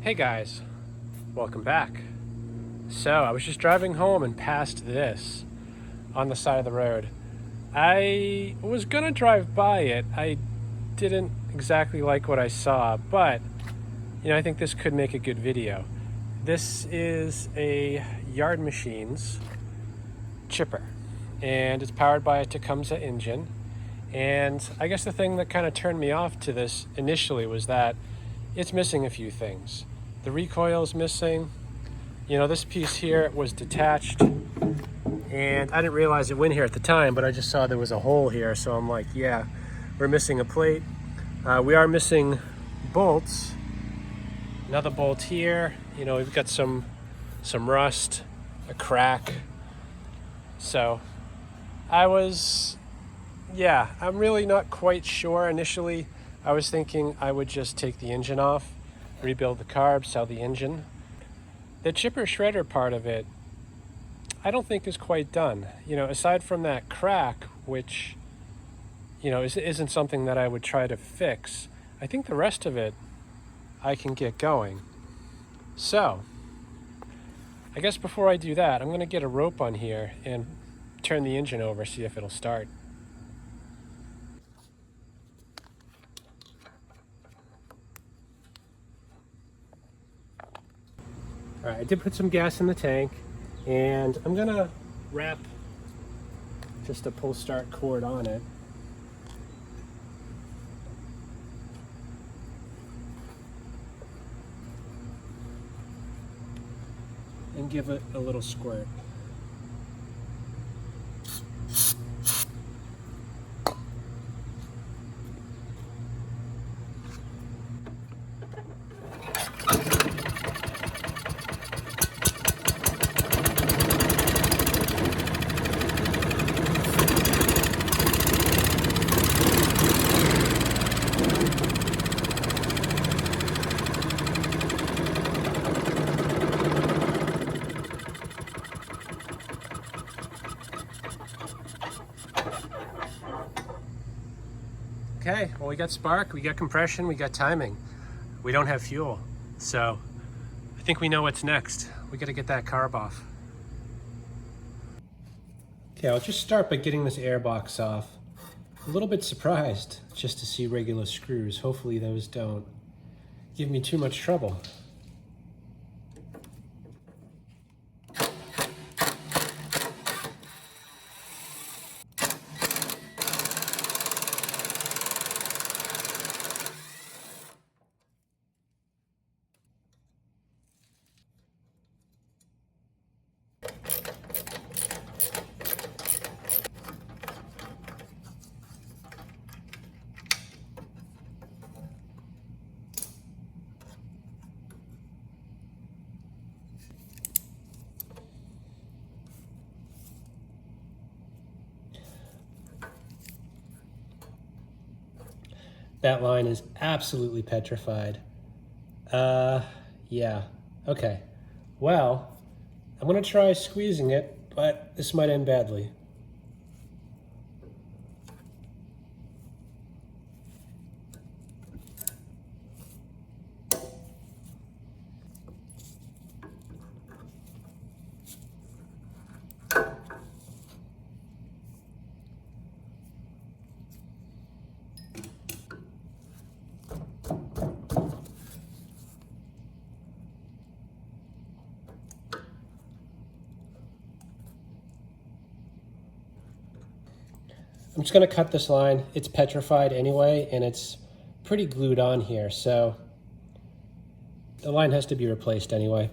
Hey guys, welcome back. So I was just driving home and passed this on the side of the road. I was gonna drive by it. I didn't exactly like what I saw, but I think this could make a good video. This is a Yard Machines chipper, and it's powered by a Tecumseh engine. And I guess the thing that kind of turned me off to this initially was that it's missing a few things. The recoil is missing. This piece here was detached, and I didn't realize it went here at the time, but I just saw there was a hole here, so I'm like, yeah, we're missing a plate. We are missing bolts. Another bolt here. We've got some rust, a crack. So I'm really not quite sure. Initially, I was thinking I would just take the engine off, rebuild the carb, sell the engine. The chipper shredder part of it, I don't think is quite done. Aside from that crack, which, isn't something that I would try to fix, I think the rest of it I can get going. So, I guess before I do that, I'm going to get a rope on here and turn the engine over, see if it'll start. All right, I did put some gas in the tank, and I'm gonna wrap just a pull start cord on it. And give it a little squirt. Okay, well, we got spark, we got compression, we got timing. We don't have fuel. So I think we know what's next. We got to get that carb off. Okay, I'll just start by getting this air box off. A little bit surprised just to see regular screws. Hopefully those don't give me too much trouble. That line is absolutely petrified. Yeah, okay. Well, I'm gonna try squeezing it, but this might end badly. I'm just gonna cut this line. It's petrified anyway, and it's pretty glued on here, so the line has to be replaced anyway.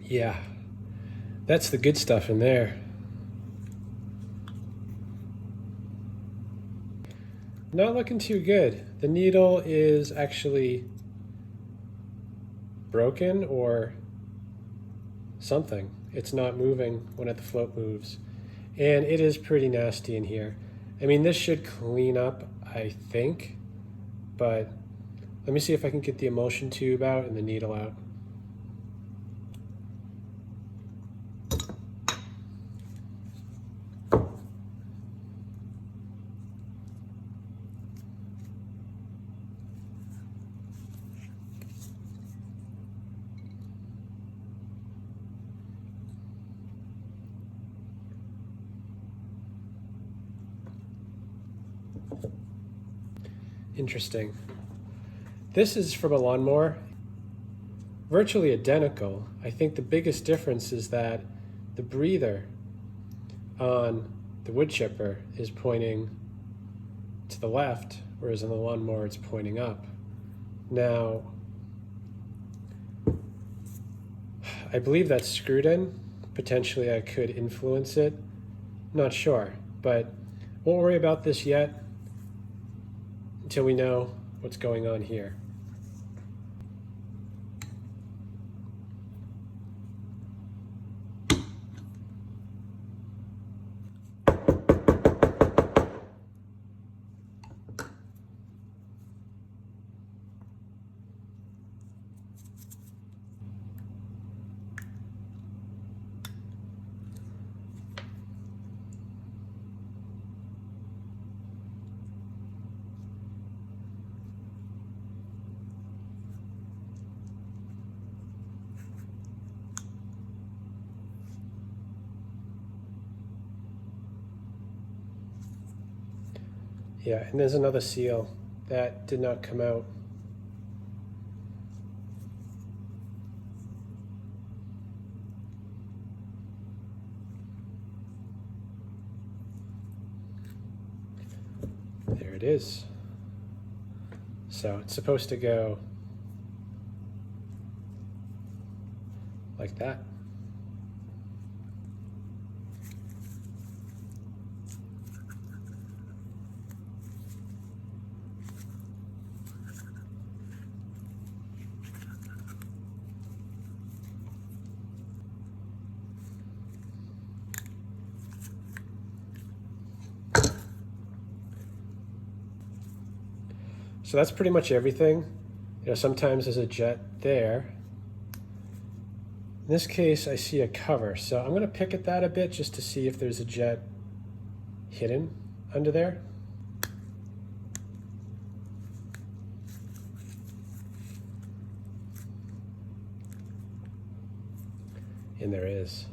Yeah, that's the good stuff in there. Not looking too good. The needle is actually broken or something. It's not moving when the float moves. And it is pretty nasty in here. I mean, this should clean up, I think, but let me see if I can get the emulsion tube out and the needle out. Interesting. This is from a lawnmower, virtually identical. I think the biggest difference is that the breather on the wood chipper is pointing to the left, whereas on the lawnmower it's pointing up. Now, I believe that's screwed in. Potentially I could influence it. Not sure, but won't worry about this yet until we know what's going on here. Yeah, and there's another seal that did not come out. There it is. So it's supposed to go like that. So that's pretty much everything. You know, sometimes there's a jet there. In this case, I see a cover, so I'm going to pick at that a bit just to see if there's a jet hidden under there. And there is.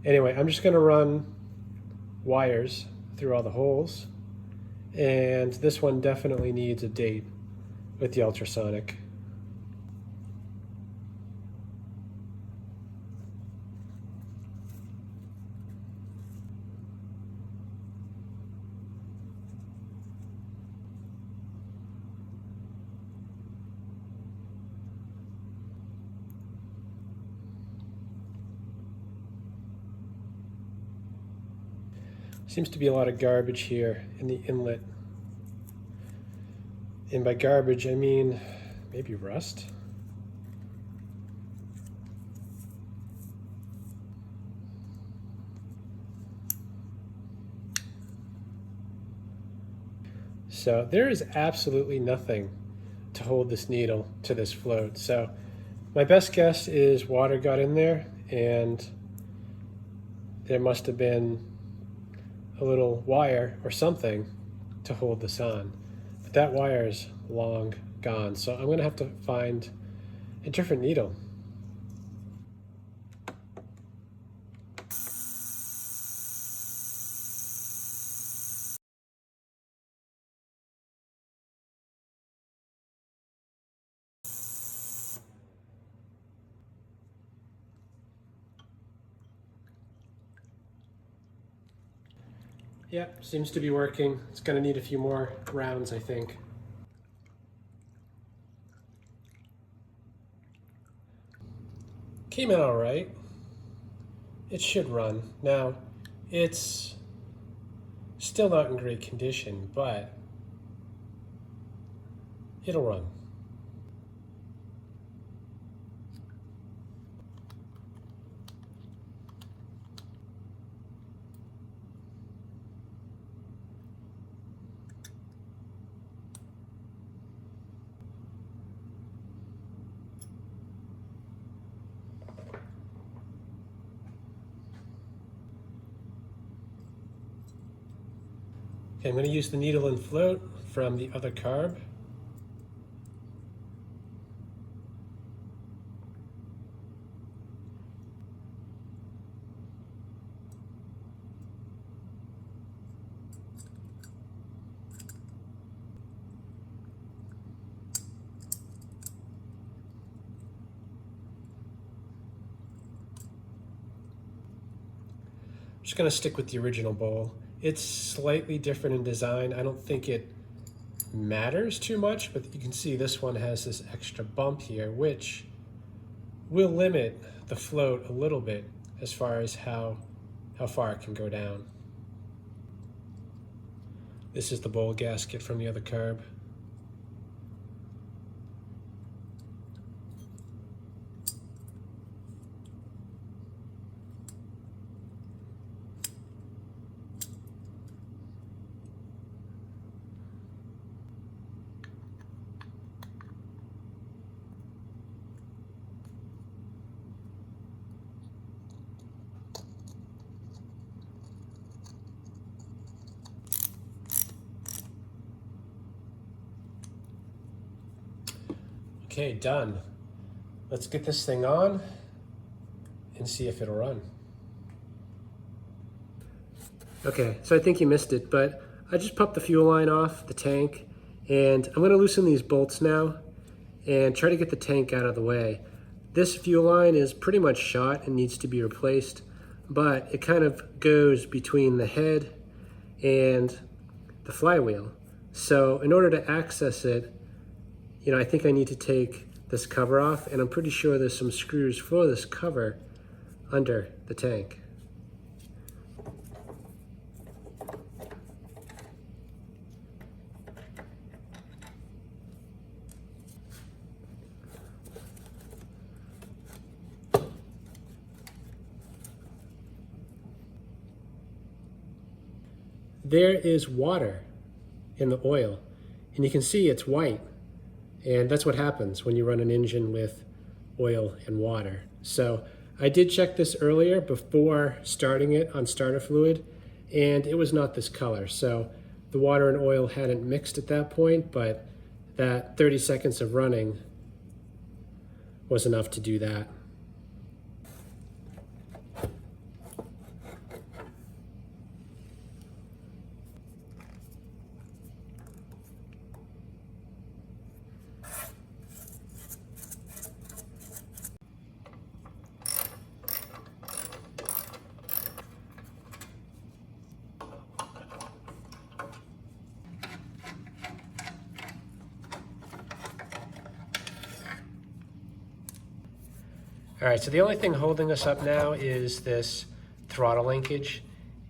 Anyway, I'm just going to run wires through all the holes, and this one definitely needs a date with the ultrasonic. Seems to be a lot of garbage here in the inlet. And by garbage, I mean maybe rust. So there is absolutely nothing to hold this needle to this float. So my best guess is water got in there and there must have been a little wire or something to hold this on. But that wire is long gone, so I'm going to have to find a different needle. Yep, seems to be working. It's gonna need a few more rounds, I think. Came out all right. It should run. Now, it's still not in great condition, but it'll run. Okay, I'm going to use the needle and float from the other carb. I'm just going to stick with the original bowl. It's slightly different in design. I don't think it matters too much, but you can see this one has this extra bump here, which will limit the float a little bit as far as how far it can go down. This is the bowl gasket from the other carb. Okay, done. Let's get this thing on and see if it'll run. Okay, so I think you missed it, but I just popped the fuel line off the tank, and I'm going to loosen these bolts now and try to get the tank out of the way. This fuel line is pretty much shot and needs to be replaced, but it kind of goes between the head and the flywheel. So in order to access it, I think I need to take this cover off, and I'm pretty sure there's some screws for this cover under the tank. There is water in the oil, and you can see it's white. And that's what happens when you run an engine with oil and water. So I did check this earlier before starting it on starter fluid, and it was not this color. So the water and oil hadn't mixed at that point, but that 30 seconds of running was enough to do that. All right, so the only thing holding us up now is this throttle linkage.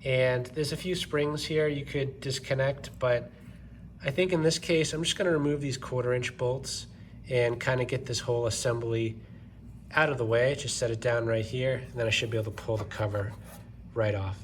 And there's a few springs here you could disconnect, but I think in this case, I'm just gonna remove these 1/4-inch bolts and kind of get this whole assembly out of the way. Just set it down right here, and then I should be able to pull the cover right off.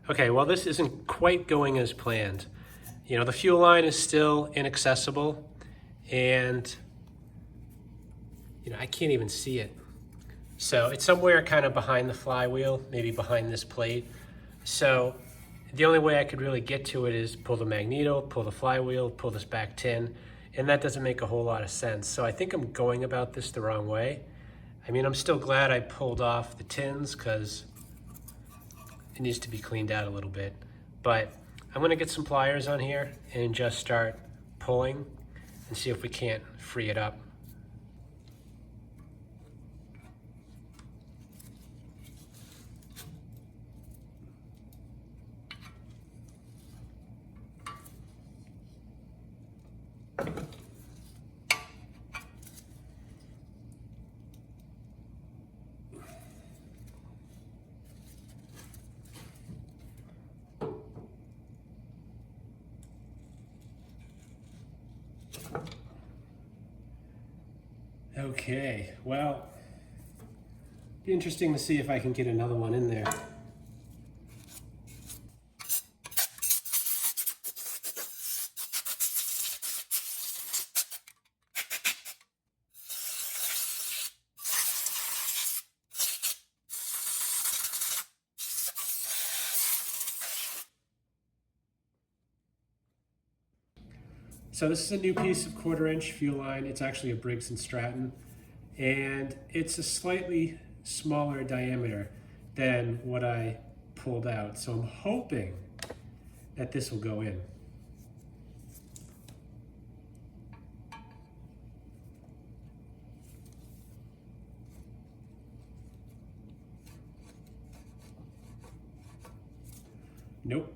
Okay, well, this isn't quite going as planned. The fuel line is still inaccessible, and I can't even see it. So it's somewhere kind of behind the flywheel, maybe behind this plate. So the only way I could really get to it is pull the magneto, pull the flywheel, pull this back tin, and that doesn't make a whole lot of sense. So I think I'm going about this the wrong way. I mean, I'm still glad I pulled off the tins because it needs to be cleaned out a little bit. But I'm gonna get some pliers on here and just start pulling and see if we can't free it up. Okay, well, be interesting to see if I can get another one in there. So this is a new piece of 1/4" fuel line. It's actually a Briggs & Stratton, and it's a slightly smaller diameter than what I pulled out. So I'm hoping that this will go in. Nope.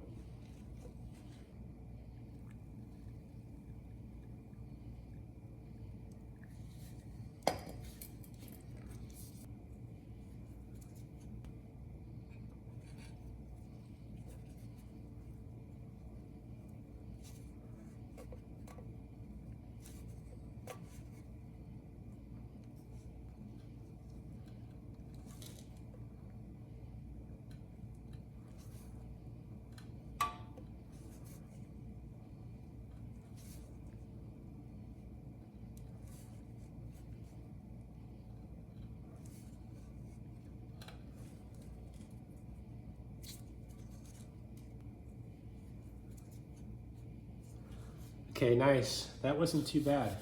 Okay, nice. That wasn't too bad.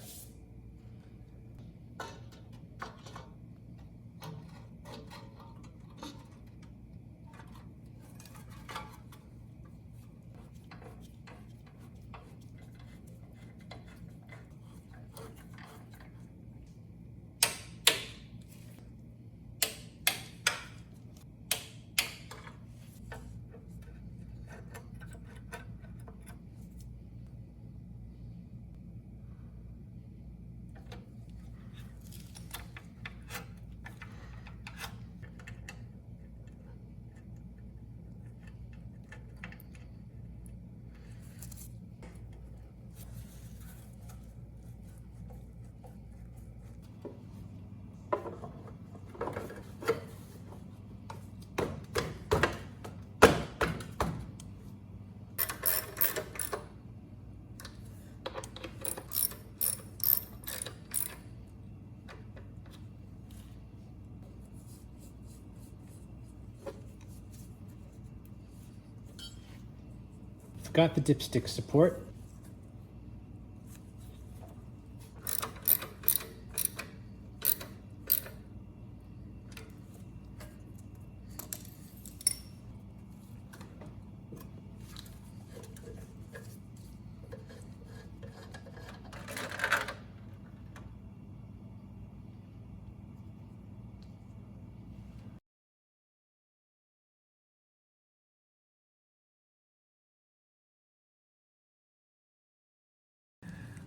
Got the dipstick support.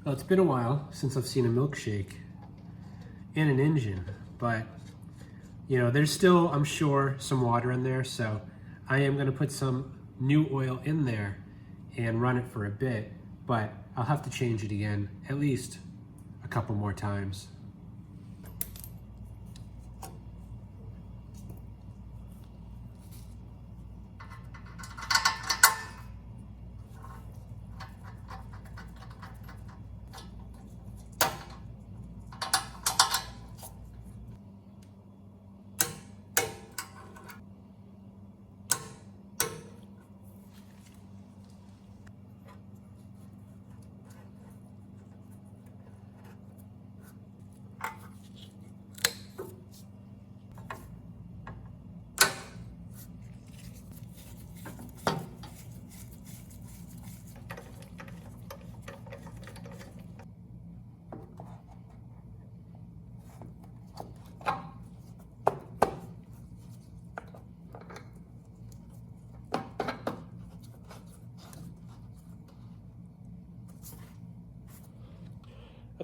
Well, it's been a while since I've seen a milkshake in an engine, but you know, there's still, I'm sure, some water in there, so I am gonna put some new oil in there and run it for a bit, but I'll have to change it again at least a couple more times.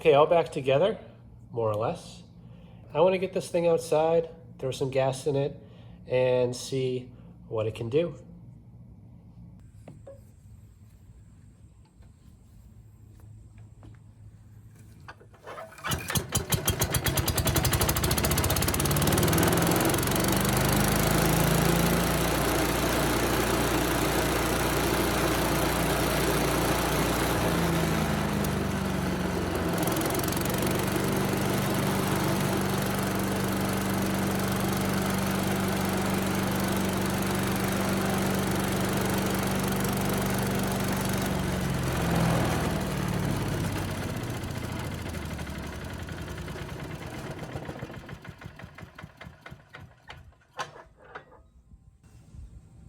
Okay, all back together, more or less. I want to get this thing outside, throw some gas in it, and see what it can do.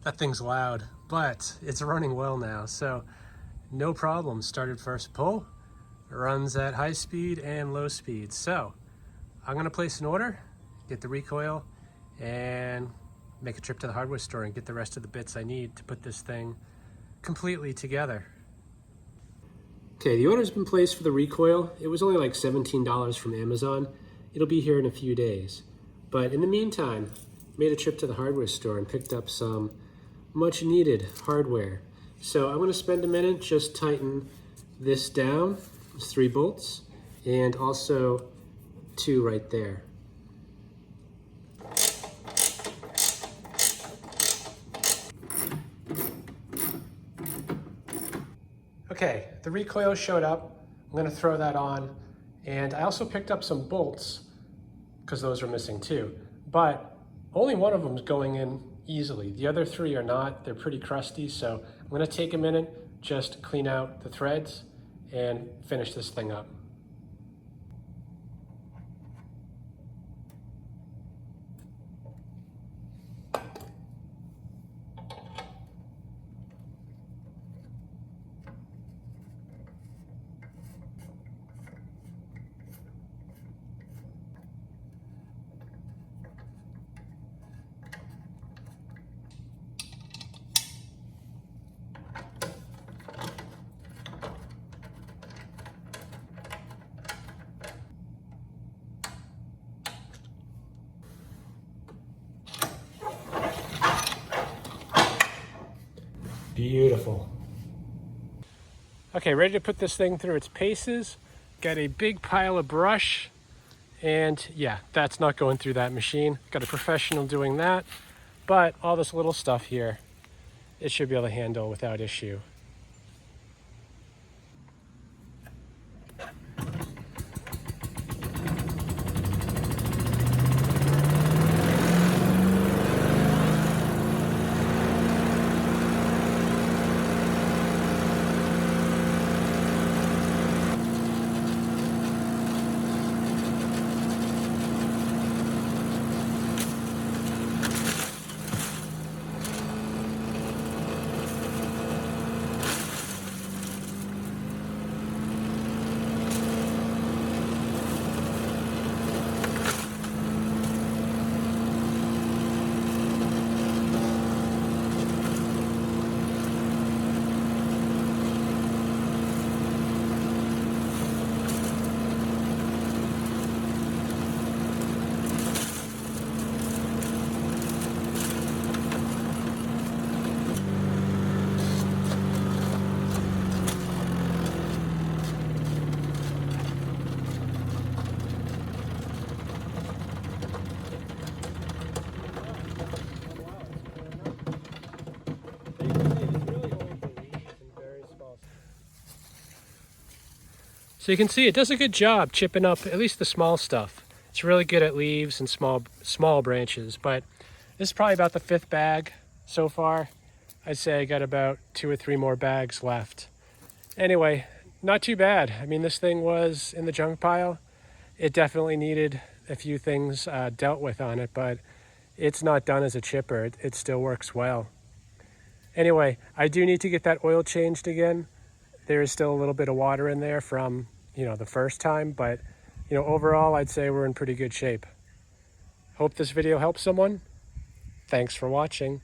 That thing's loud, but it's running well now, so no problem. Started first pull, runs at high speed and low speed. So I'm gonna place an order, get the recoil, and make a trip to the hardware store and get the rest of the bits I need to put this thing completely together. Okay, the order's been placed for the recoil. It was only like $17 from Amazon. It'll be here in a few days. But in the meantime, made a trip to the hardware store and picked up some much needed hardware. So I'm gonna spend a minute just tighten this down. There's 3 bolts and also 2 right there. Okay, the recoil showed up. I'm gonna throw that on. And I also picked up some bolts because those are missing too. But only one of them is going in easily. The other 3 are not. They're pretty crusty, so I'm gonna take a minute, just clean out the threads and finish this thing up. Beautiful. Okay, ready to put this thing through its paces. Got a big pile of brush, and yeah, that's not going through that machine. Got a professional doing that, but all this little stuff here, it should be able to handle without issue. So you can see it does a good job chipping up at least the small stuff. It's really good at leaves and small branches, but this is probably about the 5th bag so far. I'd say I got about 2 or 3 more bags left. Anyway, not too bad. I mean, this thing was in the junk pile. It definitely needed a few things dealt with on it, but it's not done as a chipper. It still works well. Anyway, I do need to get that oil changed again. There is still a little bit of water in there from, the first time, but, overall, I'd say we're in pretty good shape. Hope this video helps someone. Thanks for watching.